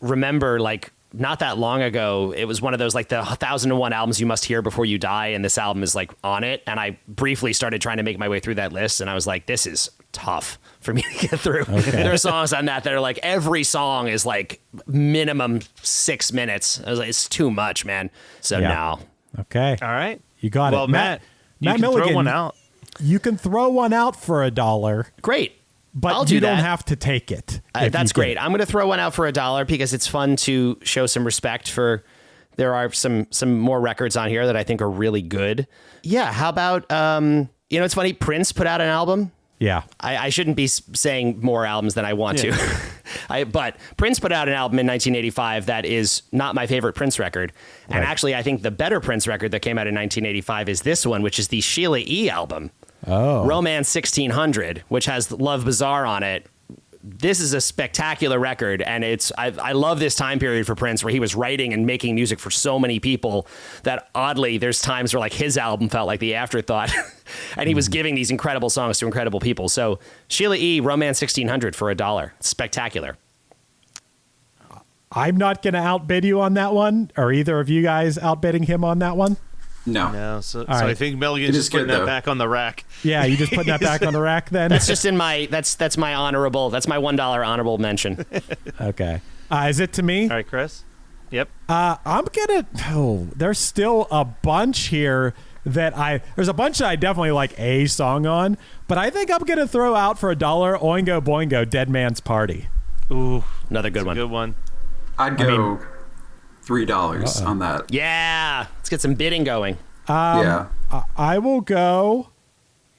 remember like not that long ago, it was one of those like the 1001 albums you must hear before you die, and this album is like on it. And I briefly started trying to make my way through that list, and I was like, this is tough for me to get through. Okay. There are songs on that are like every song is like minimum 6 minutes. I was like, it's too much, man. So no. Okay. All right. You got it. Well, Matt you can Milligan, throw one out. You can throw one out for $1. Great. But you don't have to take it. That's great. I'm going to throw one out for $1 because it's fun to show some respect for. There are some more records on here that I think are really good. Yeah. How about it's funny. Prince put out an album. Yeah. I shouldn't be saying more albums than I want to. But Prince put out an album in 1985 that is not my favorite Prince record. Right. And actually, I think the better Prince record that came out in 1985 is this one, which is the Sheila E. album. Oh. Romance 1600, which has Love Bizarre on it. This is a spectacular record, and I love this time period for Prince where he was writing and making music for so many people that oddly there's times where like his album felt like the afterthought and he was giving these incredible songs to incredible people. So Sheila E. Romance 1600 for $1. Spectacular. I'm not going to outbid you on that one. Are either of you guys outbidding him on that one? No. So right. I think Milligan's just putting that back on the rack. Yeah, you just putting that back on the rack then? That's just in my that's my honorable. That's my $1 honorable mention. Okay. Is it to me? All right, Chris. Yep. I'm gonna. There's still a bunch here there's a bunch that I definitely like a song on, but I think I'm going to throw out for $1 Oingo Boingo, Dead Man's Party. Ooh, Another good one. Good one. I'd go $3 on that. Yeah. Let's get some bidding going. Yeah. I will go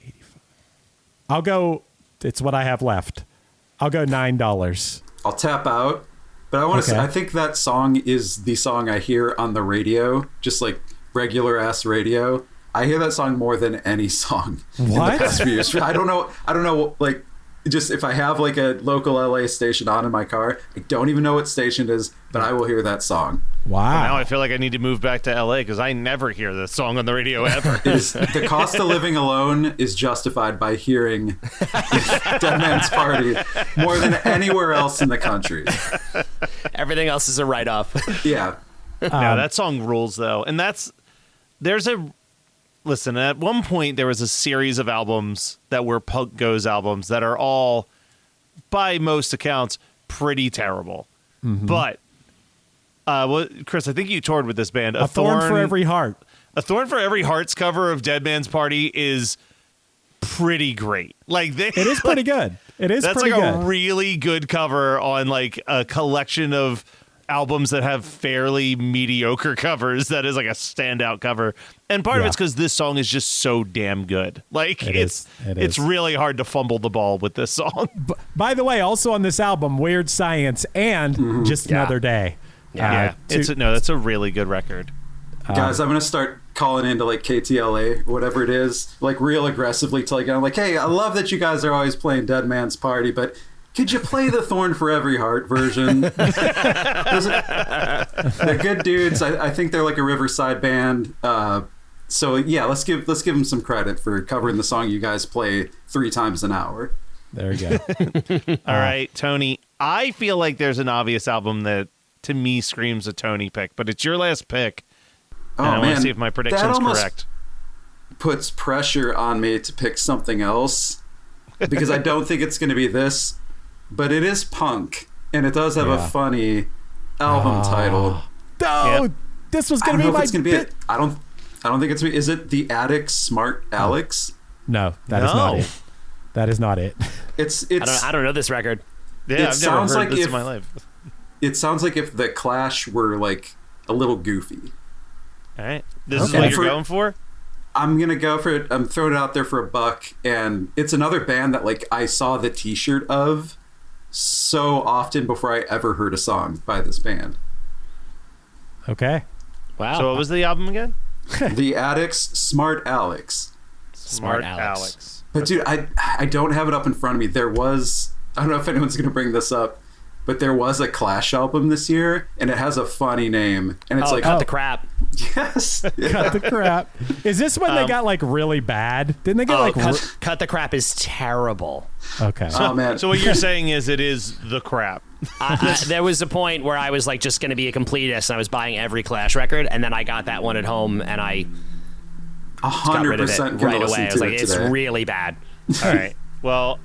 85. I'll go, it's what I have left. I'll go $9. I'll tap out. But I want to say, I think that song is the song I hear on the radio, just like regular ass radio. I hear that song more than any song in the past few years. I don't know, like, just if I have like a local LA station on in my car, I don't even know what station it is, but I will hear that song. Wow. Now I feel like I need to move back to LA because I never hear this song on the radio ever. The cost of living alone is justified by hearing Dead Man's Party more than anywhere else in the country. Everything else is a write-off. Yeah. Now that song rules though, and listen, at one point there was a series of albums that were Punk Goes albums that are all, by most accounts, pretty terrible. But Chris, I think you toured with this band. A Thorn for Every Heart. A Thorn for Every Heart's cover of Dead Man's Party is pretty great. Like it is pretty good. It is pretty good. That's like a really good cover on like a collection of albums that have fairly mediocre covers. That is like a standout cover. And part of it's because this song is just so damn good. Like it's really hard to fumble the ball with this song. By the way, also on this album, Weird Science and Just Another Day. That's a really good record. Guys, I'm going to start calling into like KTLA, whatever it is, like real aggressively till I get, I'm like, hey, I love that you guys are always playing Dead Man's Party, but could you play the Thorn for Every Heart version? They're good dudes. I think they're like a Riverside band. So yeah, let's give them some credit for covering the song you guys play 3 times an hour. There you go. All right, Tony. I feel like there's an obvious album that to me screams a Tony pick, but it's your last pick. Oh, and I man. want to see if my prediction's correct. Puts pressure on me to pick something else because I don't think it's going to be this, but it is punk and it does have a funny album title. No, this was going to be my bit. I don't think it's. Is it The Addicts' Smart Alex? No, that is not it. That is not it. It's. I don't know this record. Yeah, I've never heard this in my life. It sounds like if the Clash were like a little goofy. All right, this is what you're going for. I'm gonna go for it. I'm throwing it out there for $1, and it's another band that like I saw the T-shirt of so often before I ever heard a song by this band. Okay. Wow. So what was the album again? The Addicts' Smart Alex. Smart Alex. But dude, I don't have it up in front of me. There was, I don't know if anyone's gonna bring this up, but there was a Clash album this year, and it has a funny name, and it's Cut the Crap. Yes. Yeah. Cut the Crap. Is this when they got like really bad? Didn't they get Cut the Crap is terrible. Okay. Oh man. So what you're saying is it is the crap. There was a point where I was like just going to be a completist, and I was buying every Clash record, and then I got that one at home, and I 100% right away. I was like, it's really bad. All right. Well,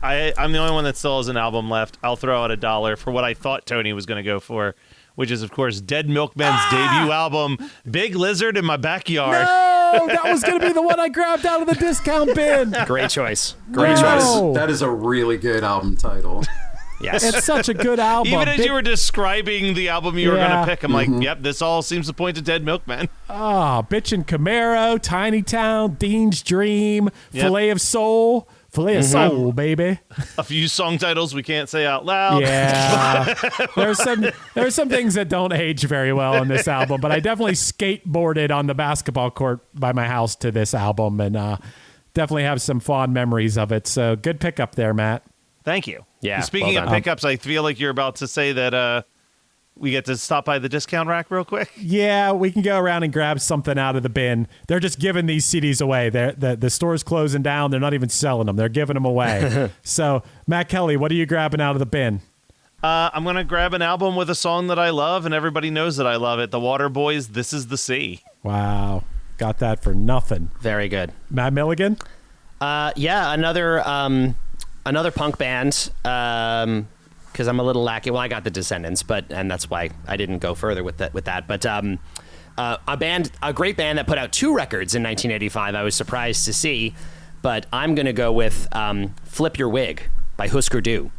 I'm the only one that still has an album left. I'll throw out $1 for what I thought Tony was going to go for, which is, of course, Dead Milkman's debut album, Big Lizard in My Backyard. No, that was going to be the one I grabbed out of the discount bin. Great choice. Great choice. That is a really good album title. Yes. It's such a good album. Even as you were describing the album you were going to pick, I'm like, yep, this all seems to point to Dead Milkman. Bitchin' Camaro, Tiny Town, Dean's Dream, Filet of Soul. Filet of Soul, baby. A few song titles we can't say out loud. Yeah. There's some things that don't age very well on this album, but I definitely skateboarded on the basketball court by my house to this album, and definitely have some fond memories of it. So good pickup there, Matt. Thank you. Yeah. And speaking of pickups, I feel like you're about to say that we get to stop by the discount rack real quick. Yeah, we can go around and grab something out of the bin. They're just giving these CDs away. The store's closing down. They're not even selling them. They're giving them away. So, Matt Kelly, what are you grabbing out of the bin? I'm going to grab an album with a song that I love, and everybody knows that I love it. The Waterboys, This Is the Sea. Wow. Got that for nothing. Very good. Matt Milligan? Yeah, another punk band. Because I'm a little lacking. Well, I got the Descendants, and that's why I didn't go further with that. But a great band that put out 2 records in 1985. I was surprised to see, but I'm going to go with Flip Your Wig by Husker Du.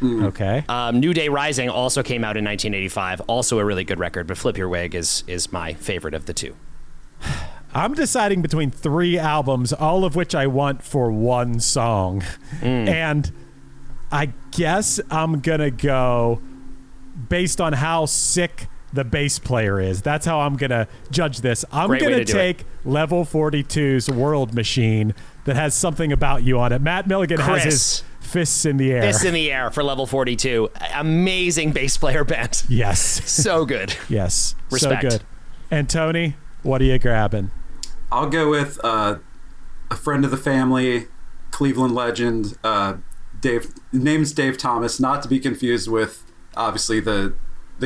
Okay. New Day Rising also came out in 1985, also a really good record, but Flip Your Wig is my favorite of the 2. I'm deciding between 3 albums, all of which I want for one song. And I guess I'm going to go based on how sick the bass player is. That's how I'm going to judge this. I'm going to take Level 42's World Machine that has Something About You on it. Matt Milligan has his fists in the air. Fists in the air for Level 42. Amazing bass player band. Yes. So good. Yes. Respect. So good. And Tony, what are you grabbing? I'll go with a friend of the family, Cleveland legend, name's Dave Thomas, not to be confused with obviously the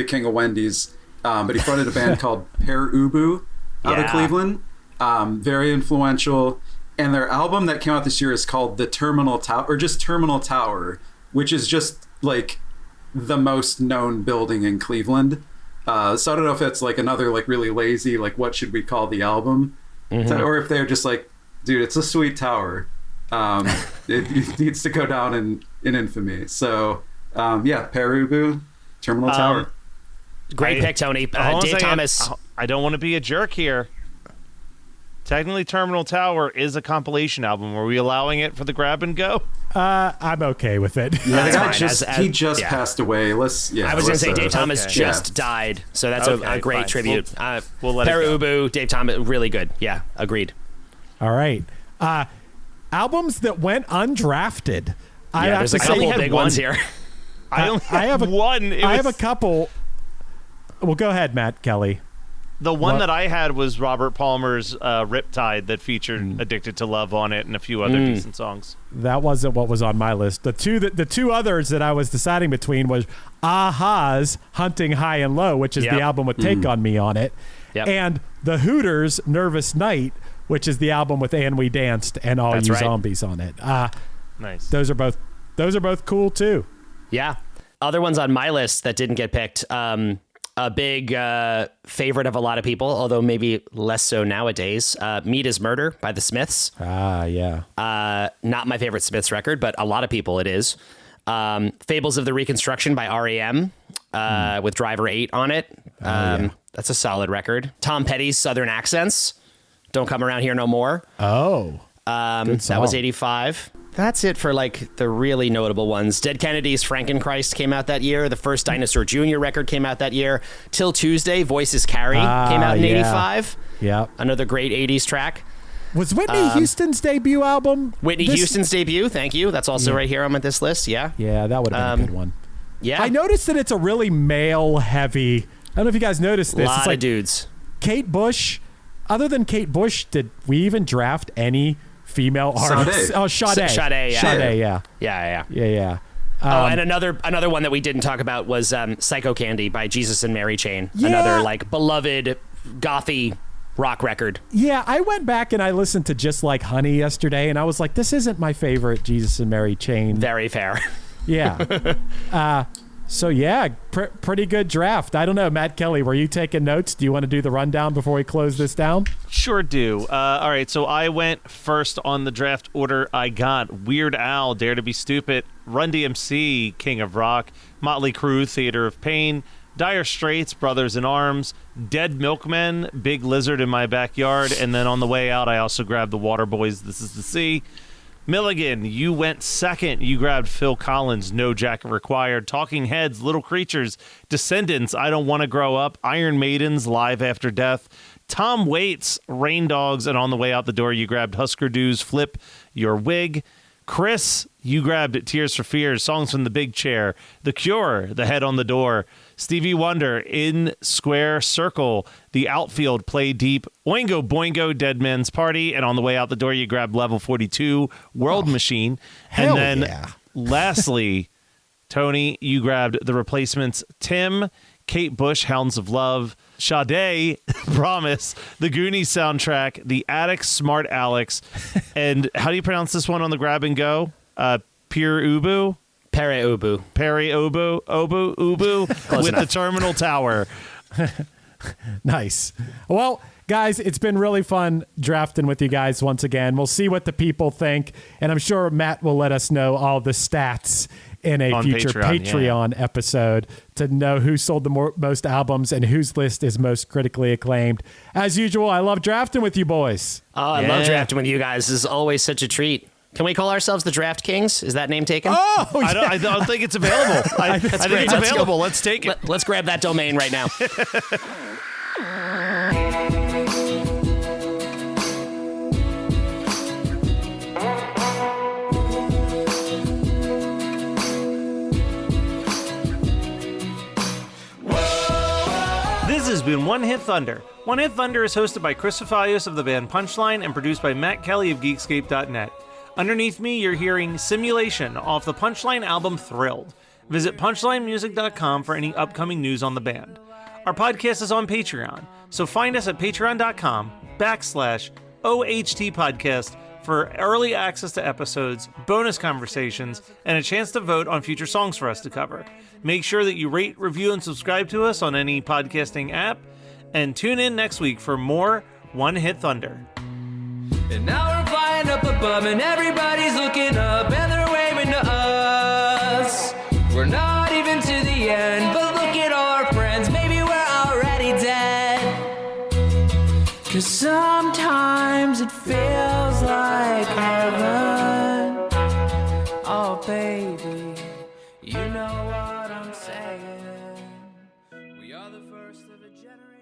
King of Wendy's, but he fronted a band called Pere Ubu out of Cleveland, very influential. And their album that came out this year is called The Terminal Tower, or just Terminal Tower, which is just like the most known building in Cleveland. So I don't know if it's like another like really lazy, like what should we call the album? Or if they're just like, dude, it's a sweet tower. It needs to go down in infamy. So Pere Ubu, Terminal Tower. Great pick, Tony. Dave Thomas. I don't want to be a jerk here. Technically, Terminal Tower is a compilation album. Are we allowing it for the grab and go? I'm okay with it. Yeah, the guy he just passed away. I was going to say Dave Thomas just died, so that's a great fine. tribute. We'll let Pere it go. Ubu, Dave Thomas, really good. Yeah, agreed. All right. Albums that went undrafted. There's a couple of big ones here. I have one. I have a couple. Well, go ahead, Matt Kelly. The one that I had was Robert Palmer's Riptide that featured Addicted to Love on it and a few other decent songs. That wasn't what was on my list. The two others that I was deciding between was Aha's Hunting High and Low, which is the album with Take On Me on it, and The Hooters' Nervous Night, which is the album with And We Danced and All You Zombies on it. Nice. Those are both cool too. Yeah. Other ones on my list that didn't get picked. A big favorite of a lot of people, although maybe less so nowadays. Meat is Murder by the Smiths. Yeah. Not my favorite Smiths record, but a lot of people it is. Fables of the Reconstruction by R.E.M. With Driver 8 on it. That's a solid record. Tom Petty's Southern Accents. Don't Come Around Here No More. Oh. That was 85. That's it for like the really notable ones. Dead Kennedys Frankenchrist came out that year. The first Dinosaur Jr. record came out that year. Till Tuesday, Voices Carry came out in 85. Yeah. Another great 80s track. Was Whitney Houston's debut album? Houston's debut, thank you. That's also right here on this list, yeah. Yeah, that would have been a good one. Yeah. I noticed that it's a really male-heavy... I don't know if you guys noticed this. Lot it's like of dudes. Kate Bush. Other than Kate Bush, did we even draft any female artists? Oh, Sade. Sade, yeah. Sade, yeah. Yeah. And another one that we didn't talk about was Psycho Candy by Jesus and Mary Chain. Yeah. Another like beloved gothy rock record. Yeah, I went back and I listened to Just Like Honey yesterday, and I was like, this isn't my favorite Jesus and Mary Chain. Very fair. Yeah. So yeah, pretty good draft. I don't know, Matt Kelly, were you taking notes? Do you want to do the rundown before we close this down? Sure do. All right, so I went first on the draft order. I got Weird Al, Dare to Be Stupid, Run DMC, King of Rock, Motley Crue, Theater of Pain, Dire Straits, Brothers in Arms, Dead Milkmen, Big Lizard in My Backyard, and then on the way out, I also grabbed the Waterboys, This Is the Sea. Milligan, you went second. You grabbed Phil Collins, No Jacket Required, Talking Heads, Little Creatures, Descendants, I Don't Want to Grow Up, Iron Maidens, Live After Death, Tom Waits, Rain Dogs, and on the way out the door, you grabbed Husker Du's Flip Your Wig. Chris, you grabbed Tears for Fears, Songs from the Big Chair, The Cure, The Head on the Door, Stevie Wonder, In Square Circle, The Outfield, Play Deep, Oingo Boingo, Dead Man's Party, and on the way out the door, you grabbed Level 42, World Machine. Hell and then yeah. lastly, Tony, you grabbed The Replacements, Tim, Kate Bush, Hounds of Love, Sade, Promise, The Goonies soundtrack, The Addicts, Smart Alex, and how do you pronounce this one on the grab and go? Pere Ubu? Pere Ubu. Ubu, with the Terminal Tower. Nice. Well, guys, it's been really fun drafting with you guys once again. We'll see what the people think, and I'm sure Matt will let us know all the stats in a future Patreon episode to know who sold the most albums and whose list is most critically acclaimed. As usual, I love drafting with you boys. Oh, I love drafting with you guys. This is always such a treat. Can we call ourselves the Draft Kings? Is that name taken? Oh, yeah. I don't think it's available. I think it's available. Let's take it. Let's grab that domain right now. This has been One Hit Thunder. One Hit Thunder is hosted by Chris Fafalios of the band Punchline and produced by Matt Kelly of Geekscape.net. Underneath me, you're hearing Simulation off the Punchline album Thrilled. Visit punchlinemusic.com for any upcoming news on the band. Our podcast is on Patreon, so find us at patreon.com/OHT podcast for early access to episodes, bonus conversations, and a chance to vote on future songs for us to cover. Make sure that you rate, review, and subscribe to us on any podcasting app, and tune in next week for more One Hit Thunder. And now we're flying up above and everybody's looking up and they're waving to us. We're not even to the end, but look at all our friends, maybe we're already dead. 'Cause sometimes it feels like heaven. Oh baby, you know what I'm saying. We are the first of a generation.